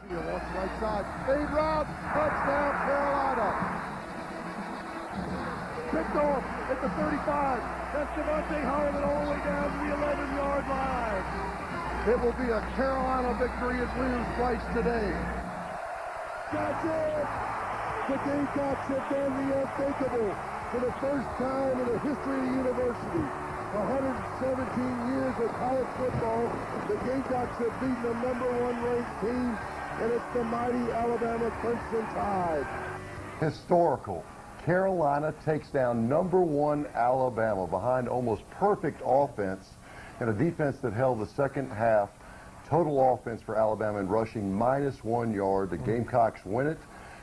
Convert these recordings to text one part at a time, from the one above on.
Wants the right side. Fade route. Touchdown, Carolina. Picked off at the 35. That's Devontae Harmon all the way down to the 11-yard line. It will be a Carolina victory at Williams-Brice today. That's it. The Gamecocks have done the unthinkable for the first time in the history of the university. 117 years of college football, the Gamecocks have beaten the #1 ranked team, and it's the mighty Alabama Crimson Tide. Historical. Carolina takes down #1 Alabama behind almost perfect offense and a defense that held the second half. Total offense for Alabama in rushing -1 yard. The Gamecocks win it.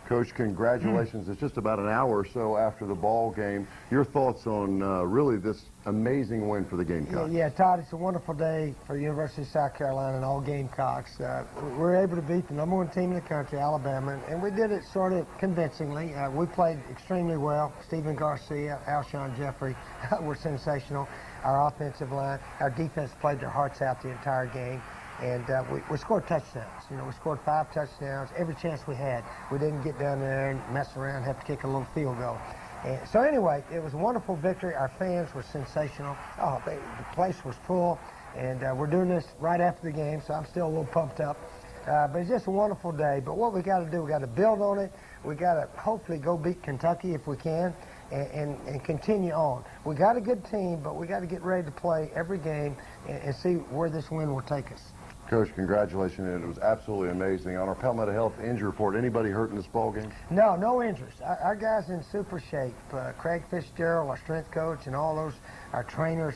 Coach, congratulations. It's just about an hour or so after the ball game. Your thoughts on really this amazing win for the Gamecocks? Yeah, Todd, it's a wonderful day for the University of South Carolina and all Gamecocks. We were able to beat the #1 team in the country, Alabama, and we did it sort of convincingly. We played extremely well. Stephen Garcia, Alshon Jeffrey were sensational. Our offensive line, our defense played their hearts out the entire game. And we scored touchdowns. You know, we scored 5 touchdowns every chance we had. We didn't get down there and mess around, have to kick a little field goal. And so anyway, it was a wonderful victory. Our fans were sensational. Oh, the place was full. And we're doing this right after the game, so I'm still a little pumped up. But it's just a wonderful day. But what we got to do, we got to build on it. We got to hopefully go beat Kentucky if we can. And continue on. We got a good team, but we got to get ready to play every game and see where this win will take us. Coach, congratulations. It was absolutely amazing. On our Palmetto Health injury report, anybody hurt in this ball game? No injuries. Our guys in super shape. Craig Fitzgerald, our strength coach, and all those, our trainers,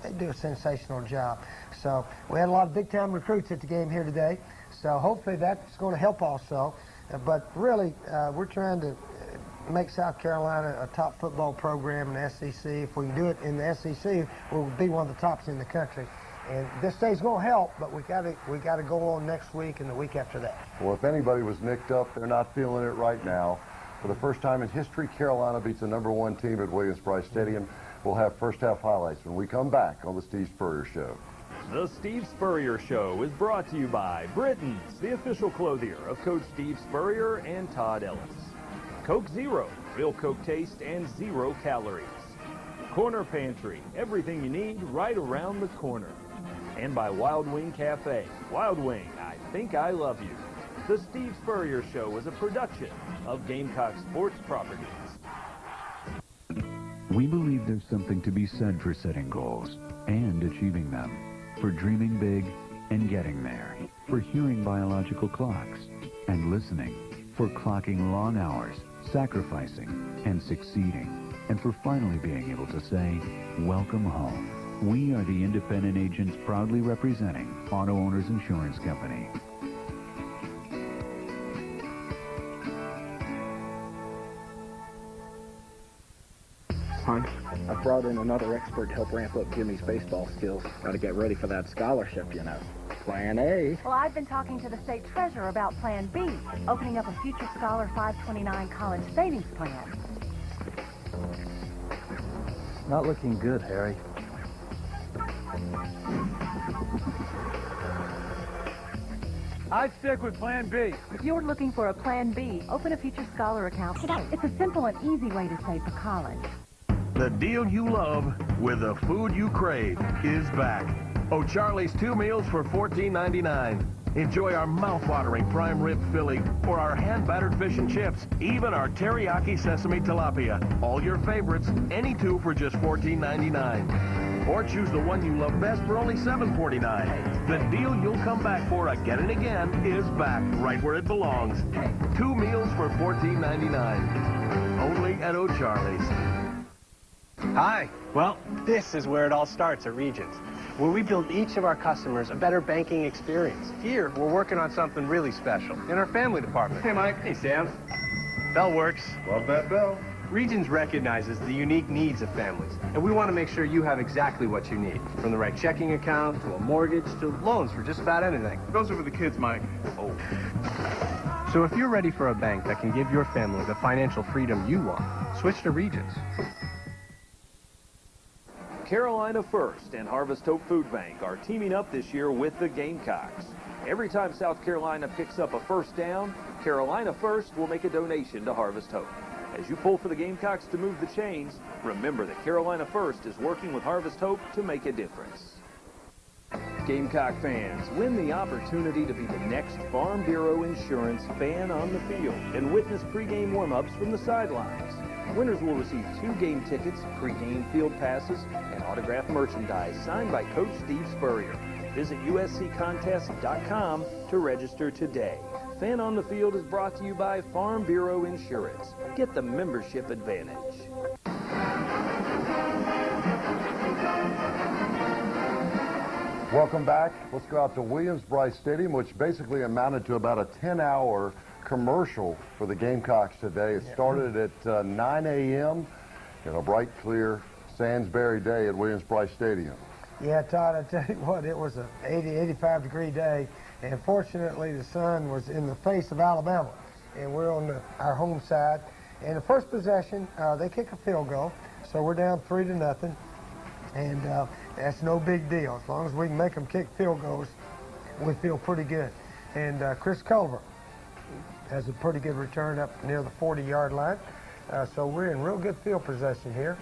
they do a sensational job. So we had a lot of big-time recruits at the game here today. So hopefully that's going to help also. But really, we're trying to make South Carolina a top football program in the SEC. If we can do it in the SEC, we'll be one of the tops in the country. And this day's going to help, but we got to go on next week and the week after that. Well, if anybody was nicked up, they're not feeling it right now. For the first time in history, Carolina beats the #1 team at Williams-Brice Stadium. We'll have first half highlights when we come back on the Steve Spurrier Show. The Steve Spurrier Show is brought to you by Britain's, the official clothier of Coach Steve Spurrier and Todd Ellis. Coke Zero, real Coke taste and 0 calories. Corner Pantry, everything you need right around the corner. And by Wild Wing Cafe. Wild Wing, I think I love you. The Steve Spurrier Show is a production of Gamecock Sports Properties. We believe there's something to be said for setting goals and achieving them, for dreaming big and getting there, for hearing biological clocks and listening, for clocking long hours, sacrificing and succeeding, and for finally being able to say, welcome home. We are the independent agents proudly representing Auto Owners Insurance Company. Hon, I brought in another expert to help ramp up Jimmy's baseball skills. Got to get ready for that scholarship, you know. Plan A. Well, I've been talking to the state treasurer about Plan B, opening up a Future Scholar 529 college savings plan. Not looking good, Harry. I'd stick with Plan B. If you're looking for a Plan B, open a Future Scholar account today. It's a simple and easy way to save for college. The deal you love with the food you crave is back. O'Charley's 2 meals for $14.99. Enjoy our mouth-watering prime rib fillet or our hand-battered fish and chips, even our teriyaki sesame tilapia. All your favorites, any 2 for just $14.99. Or choose the one you love best for only $7.49. The deal you'll come back for again and again is back right where it belongs. 2 meals for $14.99. Only at O'Charley's. Hi. Well, this is where it all starts at Regions, where we build each of our customers a better banking experience. Here, we're working on something really special in our family department. Hey, Mike. Hey, Sam. Bell works. Love that bell. Regions recognizes the unique needs of families, and we want to make sure you have exactly what you need, from the right checking account to a mortgage to loans for just about anything. Those are for the kids, Mike. Oh. So if you're ready for a bank that can give your family the financial freedom you want, switch to Regions. Carolina First and Harvest Hope Food Bank are teaming up this year with the Gamecocks. Every time South Carolina picks up a first down, Carolina First will make a donation to Harvest Hope. As you pull for the Gamecocks to move the chains, remember that Carolina First is working with Harvest Hope to make a difference. Gamecock fans, win the opportunity to be the next Farm Bureau Insurance fan on the field and witness pregame warm-ups from the sidelines. Winners will receive 2 game tickets, pregame field passes, and autographed merchandise signed by Coach Steve Spurrier. Visit usccontest.com to register today. Fan on the Field is brought to you by Farm Bureau Insurance. Get the membership advantage. Welcome back. Let's go out to Williams-Brice Stadium, which basically amounted to about a 10-hour commercial for the Gamecocks today. It started at 9 a.m. in a bright, clear Sandsbury day at Williams-Brice Stadium. Yeah, Todd, I tell you what, it was an 85 degree day, and fortunately the sun was in the face of Alabama, and we're on our home side. And the first possession, they kick a field goal, so we're down 3-0, and that's no big deal. As long as we can make them kick field goals, we feel pretty good. And Chris Culver has a pretty good return up near the 40-yard line, so we're in real good field possession here.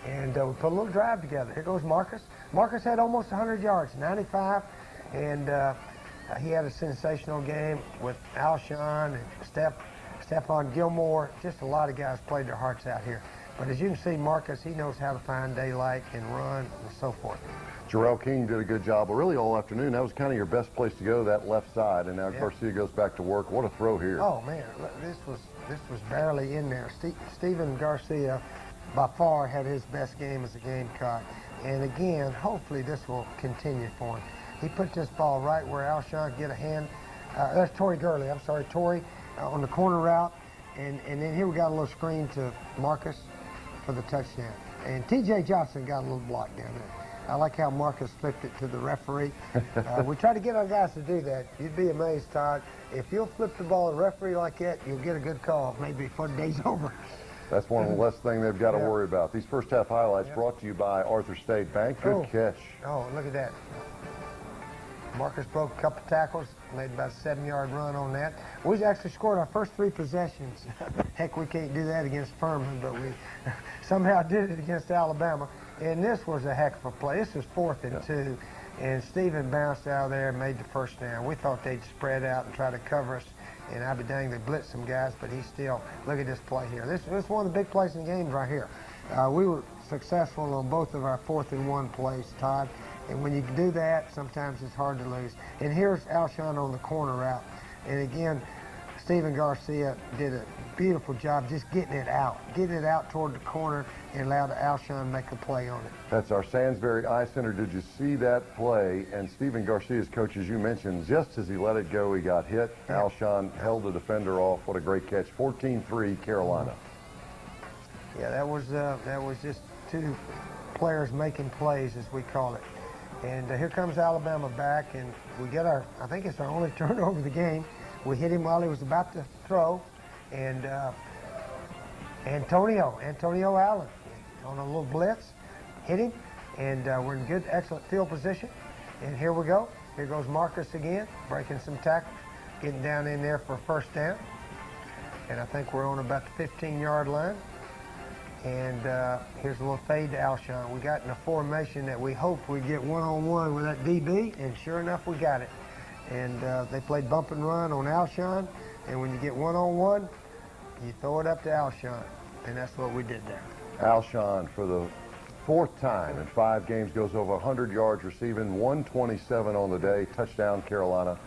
And we put a little drive together. Here goes Marcus. Marcus had almost 100 yards, 95, and he had a sensational game with Alshon and Stephon Gilmore. Just a lot of guys played their hearts out here. But as you can see, Marcus, he knows how to find daylight and run and so forth. Jarrell King did a good job, but really all afternoon, that was kind of your best place to go, that left side, and now Garcia goes back to work. What a throw here. Oh, man, this was barely in there. Stephen Garcia, by far, had his best game as a Gamecock. And again, hopefully this will continue for him. He put this ball right where Alshon get a hand. That's Torrey Gurley, I'm sorry, Torrey on the corner route. And then here we got a little screen to Marcus for the touchdown. And T.J. Johnson got a little block down there. I like how Marcus flipped it to the referee. We try to get our guys to do that. You'd be amazed, Todd. If you'll flip the ball to the referee like that, you'll get a good call, maybe before the day's over. That's one of the less things they've got to worry about. These first half highlights brought to you by Arthur State Bank. Good catch. Oh, look at that. Marcus broke a couple tackles, made about a 7-yard run on that. We actually scored our first 3 possessions. Heck, we can't do that against Furman, but we somehow did it against Alabama. And this was a heck of a play. This was 4th and 2, and Stephen bounced out of there and made the first down. We thought they'd spread out and try to cover us, and I'd be dang, they blitzed some guys, but he still, look at this play here. This was one of the big plays in the game right here. We were successful on both of our 4th and 1 plays, Todd. And when you do that, sometimes it's hard to lose. And here's Alshon on the corner route. And again, Stephen Garcia did a beautiful job just getting it out toward the corner and allowed Alshon to make a play on it. That's our Sandsbury Eye Center. Did you see that play? And Stephen Garcia's coach, as you mentioned, just as he let it go, he got hit. Yeah. Alshon held the defender off. What a great catch. 14-3 Carolina. Yeah, that was just 2 players making plays, as we call it. And here comes Alabama back, and we get I think it's our only turnover of the game. We hit him while he was about to throw, and Antonio Allen on a little blitz, hit him, and we're in good, excellent field position. And here we go. Here goes Marcus again, breaking some tackles, getting down in there for a first down. And I think we're on about the 15-yard line. And here's a little fade to Alshon. We got in a formation that we hoped we'd get one-on-one with that DB, and sure enough, we got it. And they played bump and run on Alshon, and when you get one-on-one, you throw it up to Alshon, and that's what we did there. Alshon, for the 4th time in 5 games, goes over 100 yards receiving, 127 on the day, touchdown Carolina.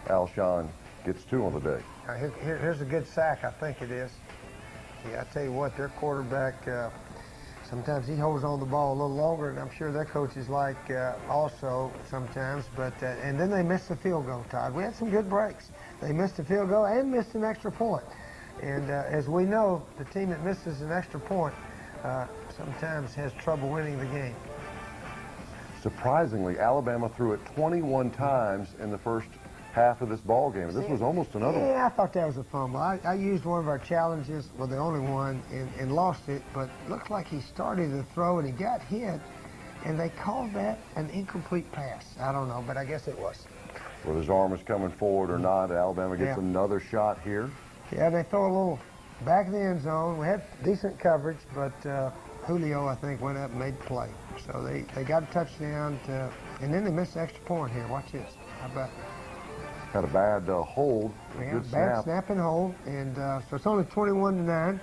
Alshon gets 2 on the day. Here's a good sack, I think it is. Yeah, I tell you what, their quarterback, sometimes he holds on the ball a little longer, and I'm sure their coaches like also sometimes. But and then they missed the field goal, Todd. We had some good breaks. They missed the field goal and missed an extra point. And as we know, the team that misses an extra point sometimes has trouble winning the game. Surprisingly, Alabama threw it 21 times in the first half of this ball game. This was almost another one. Yeah, I thought that was a fumble. I used one of our challenges, well, the only one, and lost it, but looks like he started the throw and he got hit, and they called that an incomplete pass. I don't know, but I guess it was. whether his arm is coming forward or not. Alabama gets another shot here. Yeah, they throw a little back of the end zone. We had decent coverage, but Julio, I think, went up and made the play. So they got a touchdown, and then they missed the extra point here. Watch this. How about that? Had a bad hold. Yeah, good bad snap and hold, and so it's only 21-9.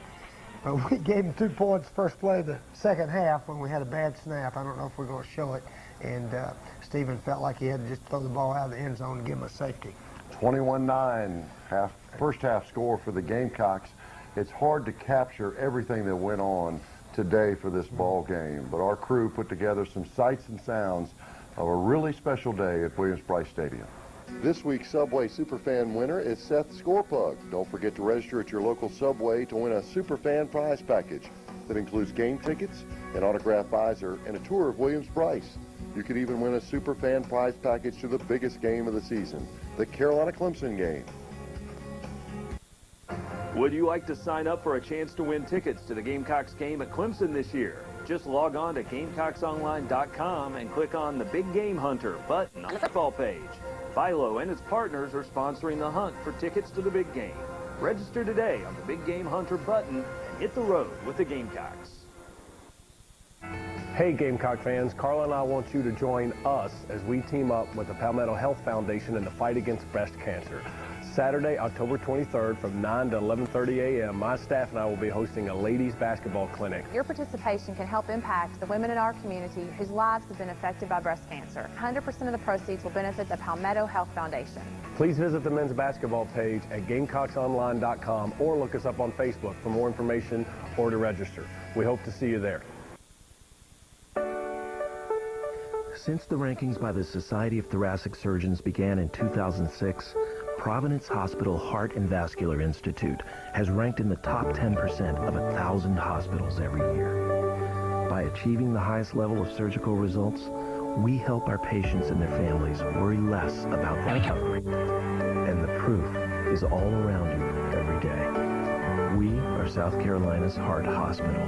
But we gave him 2 points first play of the second half when we had a bad snap. I don't know if we're going to show it. And Stephen felt like he had to just throw the ball out of the end zone and give him a safety. 21-9, first half score for the Gamecocks. It's hard to capture everything that went on today for this ball game, but our crew put together some sights and sounds of a really special day at Williams-Brice Stadium. This week's Subway Superfan winner is Seth Scorepug. Don't forget to register at your local Subway to win a Superfan prize package that includes game tickets, an autographed visor, and a tour of Williams-Brice. You could even win a Superfan prize package to the biggest game of the season, the Carolina-Clemson game. Would you like to sign up for a chance to win tickets to the Gamecocks game at Clemson this year? Just log on to GamecocksOnline.com and click on the Big Game Hunter button on the football page. Philo and its partners are sponsoring the hunt for tickets to the big game. Register today on the Big Game Hunter button and hit the road with the Gamecocks. Hey Gamecock fans, Carla and I want you to join us as we team up with the Palmetto Health Foundation in the fight against breast cancer. Saturday, October 23rd from 9 to 11:30 a.m., my staff and I will be hosting a ladies basketball clinic. Your participation can help impact the women in our community whose lives have been affected by breast cancer. 100% of the proceeds will benefit the Palmetto Health Foundation. Please visit the men's basketball page at GamecocksOnline.com or look us up on Facebook for more information or to register. We hope to see you there. Since the rankings by the Society of Thoracic Surgeons began in 2006, Providence Hospital Heart and Vascular Institute has ranked in the top 10% of 1,000 hospitals every year. By achieving the highest level of surgical results, we help our patients and their families worry less about their recovery. And the proof is all around you every day. We are South Carolina's Heart Hospital.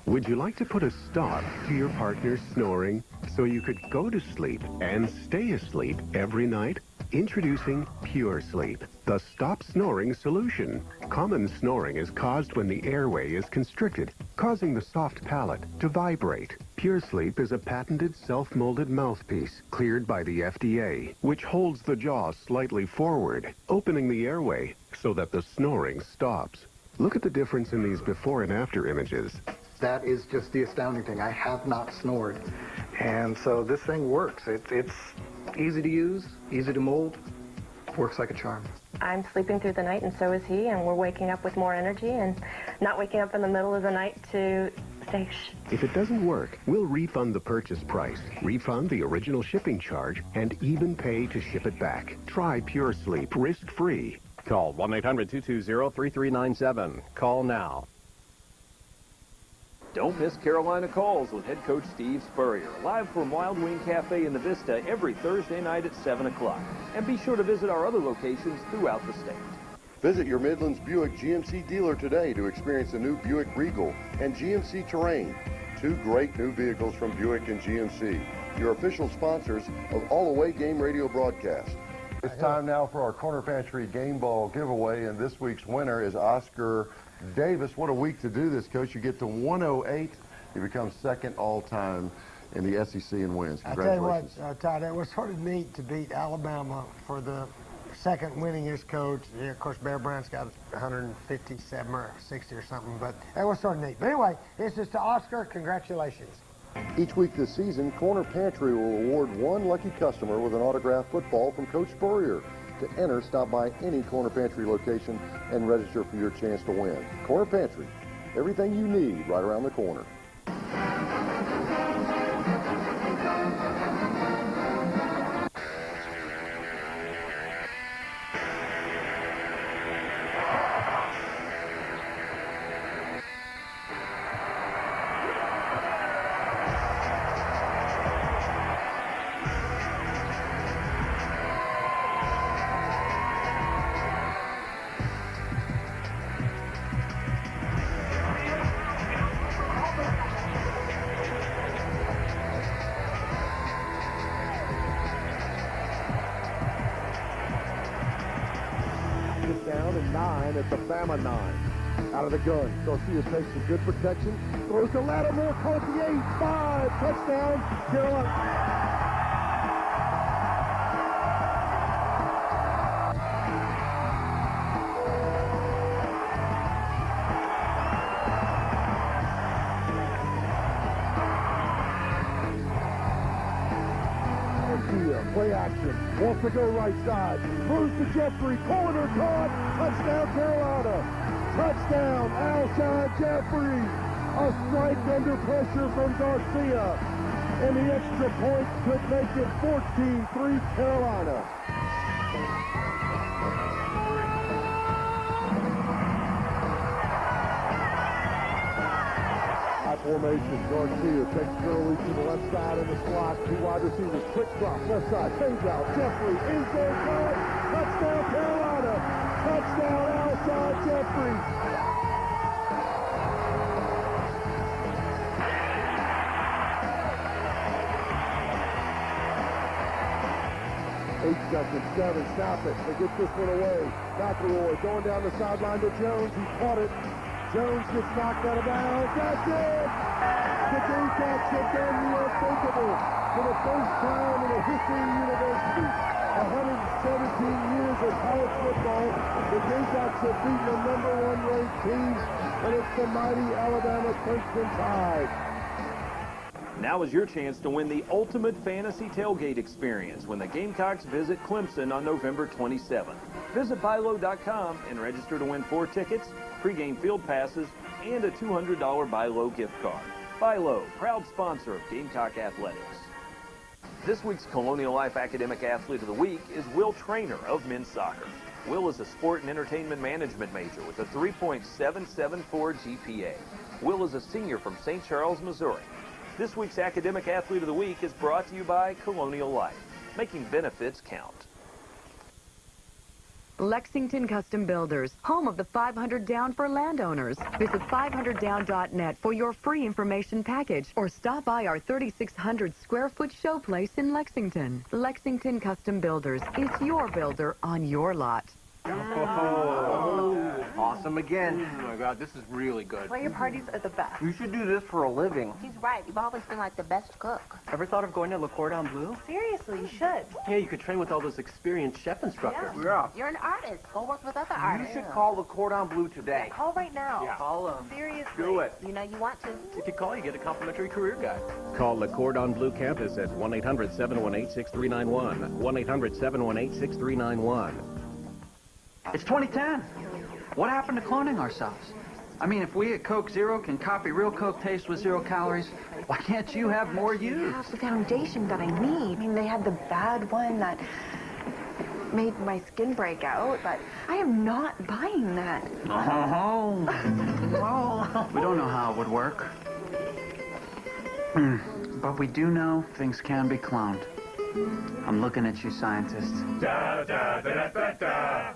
Would you like to put a stop to your partner's snoring so you could go to sleep and stay asleep every night? Introducing Pure Sleep, the stop snoring solution. Common snoring is caused when the airway is constricted, causing the soft palate to vibrate. Pure Sleep is a patented self-molded mouthpiece cleared by the FDA, which holds the jaw slightly forward, opening the airway so that the snoring stops. Look at the difference in these before and after images. That is just the astounding thing. I have not snored. And so this thing works. It's easy to use, easy to mold, works like a charm. I'm sleeping through the night and so is he, and we're waking up with more energy and not waking up in the middle of the night to say shh. If it doesn't work, we'll refund the purchase price, refund the original shipping charge, and even pay to ship it back. Try Pure Sleep risk-free. Call 1-800-220-3397. Call now. Don't miss Carolina Calls with head coach Steve Spurrier, live from Wild Wing Cafe in the Vista every Thursday night at 7 o'clock. And be sure to visit our other locations throughout the state. Visit your Midlands Buick GMC dealer today to experience the new Buick Regal and GMC Terrain. 2 great new vehicles from Buick and GMC, your official sponsors of all away game radio broadcast. It's time now for our Corner Pantry Game Ball giveaway, and this week's winner is Oscar Davis. What a week to do this, Coach. You get to 108. You become second all-time in the SEC in wins. Congratulations. I tell you what, Todd, it was sort of neat to beat Alabama for the second winningest coach. Yeah, of course, Bear Bryant's got 157 or 60 or something, but that was sort of neat. But anyway, this is to Oscar. Congratulations. Each week this season, Corner Pantry will award one lucky customer with an autographed football from Coach Spurrier. To enter, stop by any Corner Pantry location and register for your chance to win. Corner Pantry, everything you need right around the corner. down and 9 at the Bama 9. Out of the gun, Garcia takes some good protection, throws to Lattimore, caught the 8-5, touchdown, Carolina. Play action, wants to go right side, throws to Jeffrey, corner caught, touchdown Carolina, touchdown Alshon Jeffrey, a strike under pressure from Garcia, and the extra point could make it 14-3 Carolina. Formation, Garcia takes Gurley to the left side in the slot, two wide receivers, quick drop, left side, fades out, Jeffrey, end zone caught, touchdown Carolina, touchdown Alshon Jeffrey. Eight seconds, 7, stop it, they get this one away. McElroy going down the sideline to Jones, he caught it. Jones gets knocked out of bounds. That's it! The Gamecocks have done the unthinkable for the first time in the history of the university. 117 years of college football, the Gamecocks have beaten the #1 ranked team, and it's the mighty Alabama Crimson Tide. Now is your chance to win the ultimate fantasy tailgate experience when the Gamecocks visit Clemson on November 27th. Visit BuyLow.com and register to win 4 tickets, pregame field passes, and a $200 Buy Low gift card. Buy Low, proud sponsor of Gamecock Athletics. This week's Colonial Life Academic Athlete of the Week is Will Traynor of men's soccer. Will is a sport and entertainment management major with a 3.774 GPA. Will is a senior from St. Charles, Missouri. This week's Academic Athlete of the Week is brought to you by Colonial Life, making benefits count. Lexington Custom Builders, home of the 500 Down for landowners. Visit 500down.net for your free information package or stop by our 3,600 square foot showplace in Lexington. Lexington Custom Builders is your builder on your lot. Oh, awesome again. Oh my God, this is really good. Well, your parties are the best. You should do this for a living. He's right. You've always been like the best cook. Ever thought of going to Le Cordon Bleu? Seriously, you should. Yeah, you could train with all those experienced chef instructors. Yeah. You're an artist. Go work with other artists. You should call Le Cordon Bleu today. Yeah, call right now. Yeah. Call them. Seriously. Do it. You know you want to. If you call, you get a complimentary career guide. Call Le Cordon Bleu campus at 1-800-718-6391. 1-800-718-6391. It's 2010. What happened to cloning ourselves? I mean, if we at Coke Zero can copy real Coke taste with 0 calories, why can't you have more you? They have the foundation that I need. I mean, they had the bad one that made my skin break out, but I am not buying that. Oh, no. We don't know how it would work. But we do know things can be cloned. I'm looking at you, scientists. Da, da, da, da, da.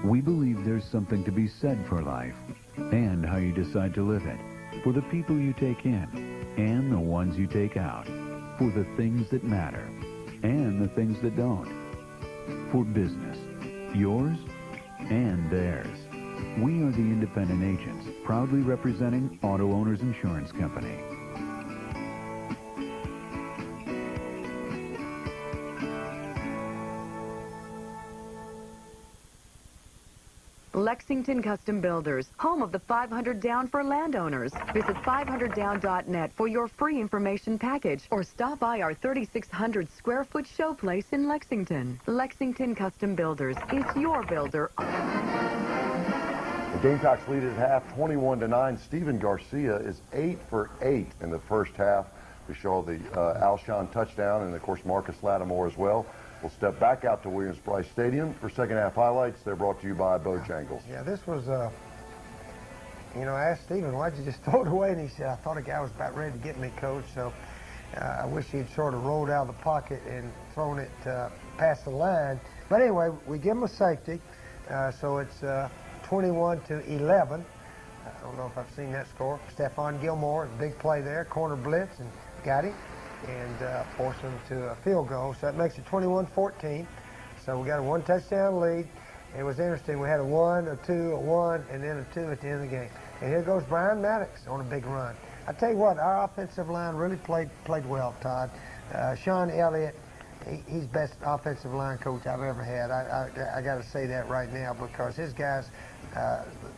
We believe there's something to be said for life and how you decide to live it, for the people you take in and the ones you take out, for the things that matter and the things that don't, for business, yours and theirs. We are the independent agents, proudly representing Auto Owners Insurance Company. Lexington Custom Builders, home of the 500 Down for landowners. Visit 500down.net for your free information package or stop by our 3,600 square foot showplace in Lexington. Lexington Custom Builders is your builder. The Gamecocks lead at half, 21-9. Steven Garcia is 8 for 8 in the first half. We show the Alshon touchdown and, of course, Marcus Lattimore as well. We'll step back out to Williams-Brice Stadium for second half highlights. They're brought to you by Bojangles. Yeah, this was, you know, I asked Stephen, why'd you just throw it away? And he said, I thought a guy was about ready to get me, Coach, so I wish he'd sort of rolled out of the pocket and thrown it past the line. But anyway, we give him a safety, so it's 21-11. I don't know if I've seen that score. Stephon Gilmore, big play there, corner blitz, and got him. And force them to a field goal. So that makes it 21-14. So we got a 1 touchdown lead. It was interesting. We had a 1, a 2, a 1, and then a 2 at the end of the game. And here goes Brian Maddox on a big run. I tell you what, our offensive line really played well, Todd. Sean Elliott, he's best offensive line coach I've ever had. I got to say that right now because his guys,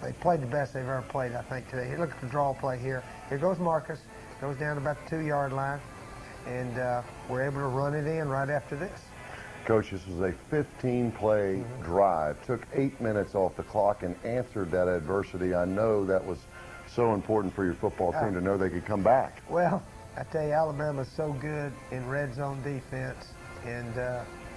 they played the best they've ever played, I think, today. Look at the draw play here. Here goes Marcus. Goes down to about the 2-yard line. And we're able to run it in right after this. Coach, this was a 15-play drive. Took 8 minutes off the clock and answered that adversity. I know that was so important for your football team to know they could come back. Well, I tell you, Alabama's so good in red zone defense, and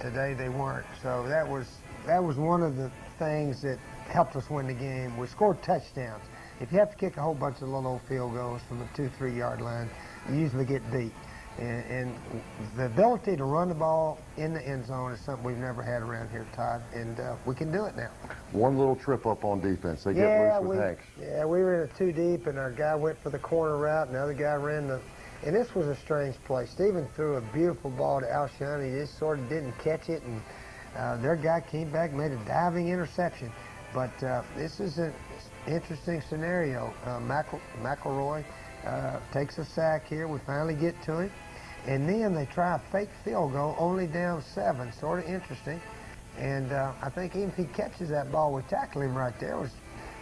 today they weren't. So that was one of the things that helped us win the game. We scored touchdowns. If you have to kick a whole bunch of little old field goals from the 2-3 yard line, you usually get beat. And the ability to run the ball in the end zone is something we've never had around here, Todd, and we can do it now. One little trip up on defense. They get loose with Hanks. Yeah, we were in a 2 deep, and our guy went for the corner route, and the other guy ran the... And this was a strange play. Stephen threw a beautiful ball to Alshon. He just sort of didn't catch it, and their guy came back, made a diving interception. But this is an interesting scenario. McElroy takes a sack here. We finally get to him. And then they try a fake field goal, only down 7. Sort of interesting. And I think even if he catches that ball, we tackle him right there.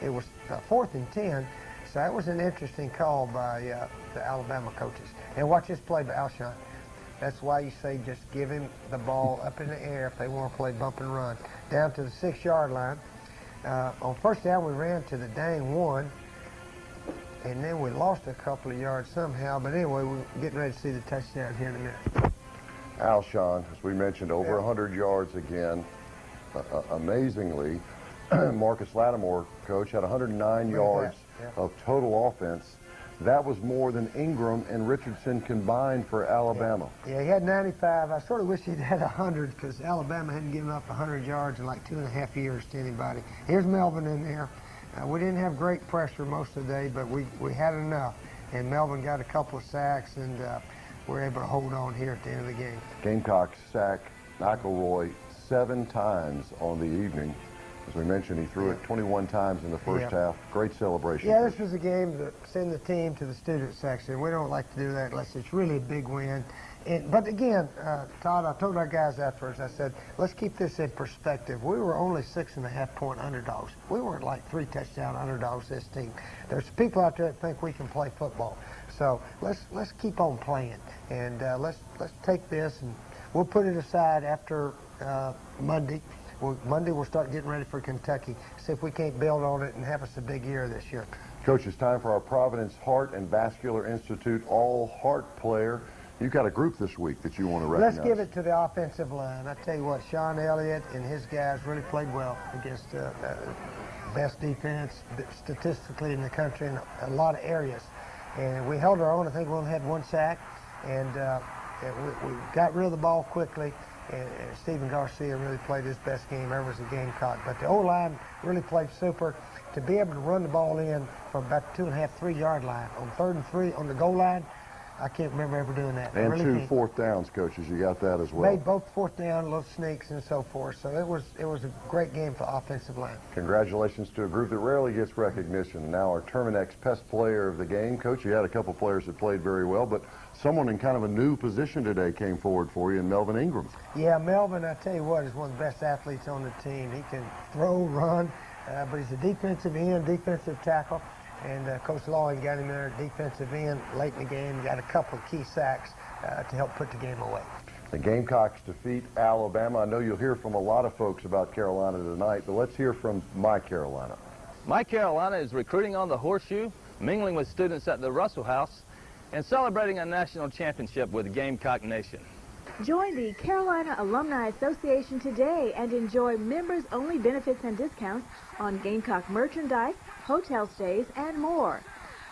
It was 4th and 10. So that was an interesting call by the Alabama coaches. And watch this play by Alshon. That's why you say just give him the ball up in the air if they want to play bump and run. Down to the 6-yard line. On first down, we ran to the dang 1. And then we lost a couple of yards somehow. But anyway, we're getting ready to see the touchdown here in a minute. Alshon, as we mentioned, over 100 yards again. Amazingly, Marcus Lattimore, coach, had 109 yards of total offense. That was more than Ingram and Richardson combined for Alabama. Yeah, he had 95. I sort of wish he'd had 100 because Alabama hadn't given up 100 yards in like 2.5 years to anybody. Here's Melvin in there. We didn't have great pressure most of the day, but we had enough. And Melvin got a couple of sacks, and we're able to hold on here at the end of the game. Gamecocks sack McElroy 7 times on the evening. As we mentioned, he threw it 21 times in the first half. Great celebration. Yeah, this was a game to send the team to the student section. We don't like to do that unless it's really a big win. But again, Todd, I told our guys afterwards, I said, let's keep this in perspective. We were only 6.5-point underdogs. We weren't like 3-touchdown underdogs, this team. There's people out there that think we can play football. So let's keep on playing. And let's take this, and we'll put it aside after Monday. Monday we'll start getting ready for Kentucky, see if we can't build on it and have us a big year this year. Coach, it's time for our Providence Heart and Vascular Institute all-heart player. You've got a group this week that you want to recognize. Let's give it to the offensive line. I tell you what, Sean Elliott and his guys really played well against the best defense statistically in the country in a lot of areas. And we held our own. I think we only had 1 sack. And we got rid of the ball quickly. And Stephen Garcia really played his best game ever as a Gamecock. But the O-line really played super. To be able to run the ball in from about 2.5, 3-yard line on 3rd and 3 on the goal line, I can't remember ever doing that. And really 2 fourth downs, coaches. You got that as well. Made both 4th down, little sneaks and so forth. So it was a great game for offensive line. Congratulations to a group that rarely gets recognition. Now our Terminex Pest Player of the Game. Coach, you had a couple players that played very well, but someone in kind of a new position today came forward for you in Melvin Ingram. Yeah, Melvin, I tell you what, is one of the best athletes on the team. He can throw, run, but he's a defensive end, defensive tackle. And Coach Lawing got him there at defensive end late in the game. Got a couple of key sacks to help put the game away. The Gamecocks defeat Alabama. I know you'll hear from a lot of folks about Carolina tonight, but let's hear from My Carolina. My Carolina is recruiting on the Horseshoe, mingling with students at the Russell House, and celebrating a national championship with Gamecock Nation. Join the Carolina Alumni Association today and enjoy members-only benefits and discounts on Gamecock merchandise, hotel stays, and more.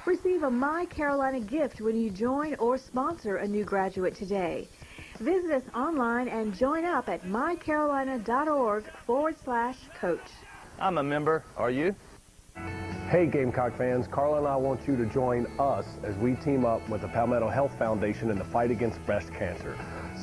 Receive a My Carolina gift when you join or sponsor a new graduate today. Visit us online and join up at mycarolina.org/coach. I'm a member. Are you? Hey Gamecock fans, Carla and I want you to join us as we team up with the Palmetto Health Foundation in the fight against breast cancer.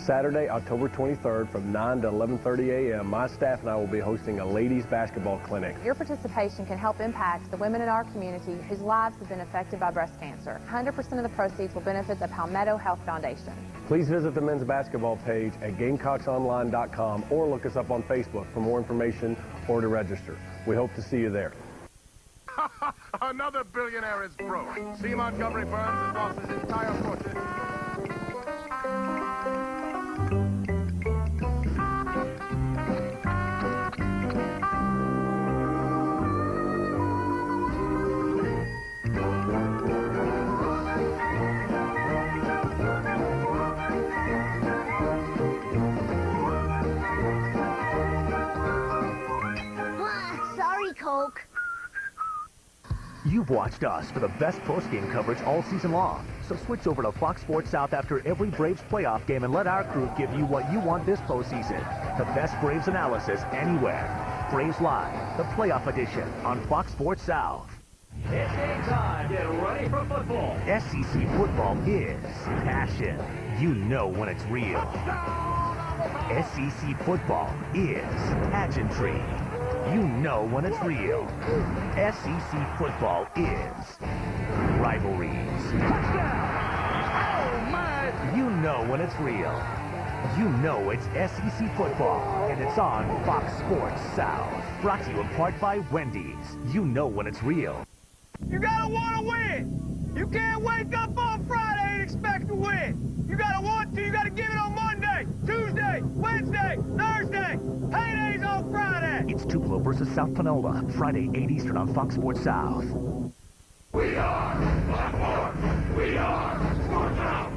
Saturday, October 23rd from 9 to 11:30 a.m., my staff and I will be hosting a ladies basketball clinic. Your participation can help impact the women in our community whose lives have been affected by breast cancer. 100% of the proceeds will benefit the Palmetto Health Foundation. Please visit the men's basketball page at GamecocksOnline.com or look us up on Facebook for more information or to register. We hope to see you there. Another billionaire is broke. See Montgomery Burns has lost his entire fortune. Sorry, Coke. You've watched us for the best post-game coverage all season long. So switch over to Fox Sports South after every Braves playoff game and let our crew give you what you want this postseason. The best Braves analysis anywhere. Braves Live, the playoff edition on Fox Sports South. It's game time. Get ready for football. SEC football is passion. You know when it's real. SEC football is pageantry. You know when it's real. SEC football is rivalries. Touchdown! Oh, my! You know when it's real. You know it's SEC football, and it's on Fox Sports South. Brought to you in part by Wendy's. You know when it's real. You gotta want to win. You can't wake up on Friday and expect to win. You gotta want to. You gotta give it on Monday, Tuesday, Wednesday, Thursday. Payday's on Friday. It's Tupelo versus South Panola, Friday, 8 Eastern on Fox Sports South. We are Blackmore. We are Sports South.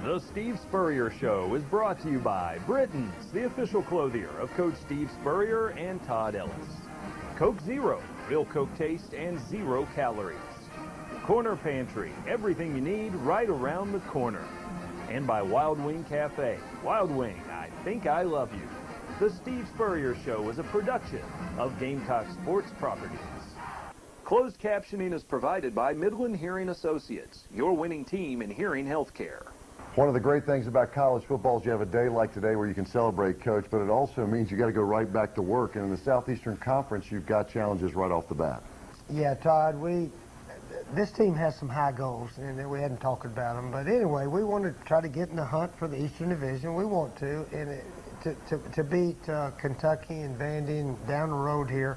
The Steve Spurrier Show is brought to you by Britton's, the official clothier of Coach Steve Spurrier and Todd Ellis. Coke Zero, real Coke taste and 0 calories. Corner Pantry, everything you need right around the corner. And by Wild Wing Cafe. Wild Wing, I think I love you. The Steve Spurrier Show is a production of Gamecock Sports Properties. Closed captioning is provided by Midland Hearing Associates, your winning team in hearing healthcare. One of the great things about college football is you have a day like today where you can celebrate, Coach, but it also means you got to go right back to work. And in the Southeastern Conference, you've got challenges right off the bat. Yeah, Todd, this team has some high goals, and we hadn't talked about them. But anyway, we want to try to get in the hunt for the Eastern Division. We want to, and to beat Kentucky and Vandy and down the road here.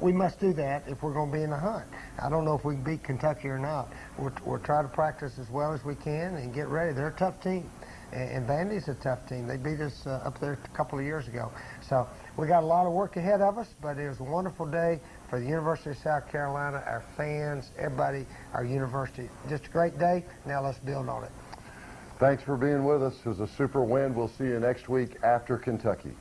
We must do that if we're going to be in the hunt. I don't know if we can beat Kentucky or not. We'll try to practice as well as we can and get ready. They're a tough team, and Vandy's a tough team. They beat us up there a couple of years ago. So we got a lot of work ahead of us, but it was a wonderful day for the University of South Carolina, our fans, everybody, our university. Just a great day. Now let's build on it. Thanks for being with us. It was a super win. We'll see you next week after Kentucky.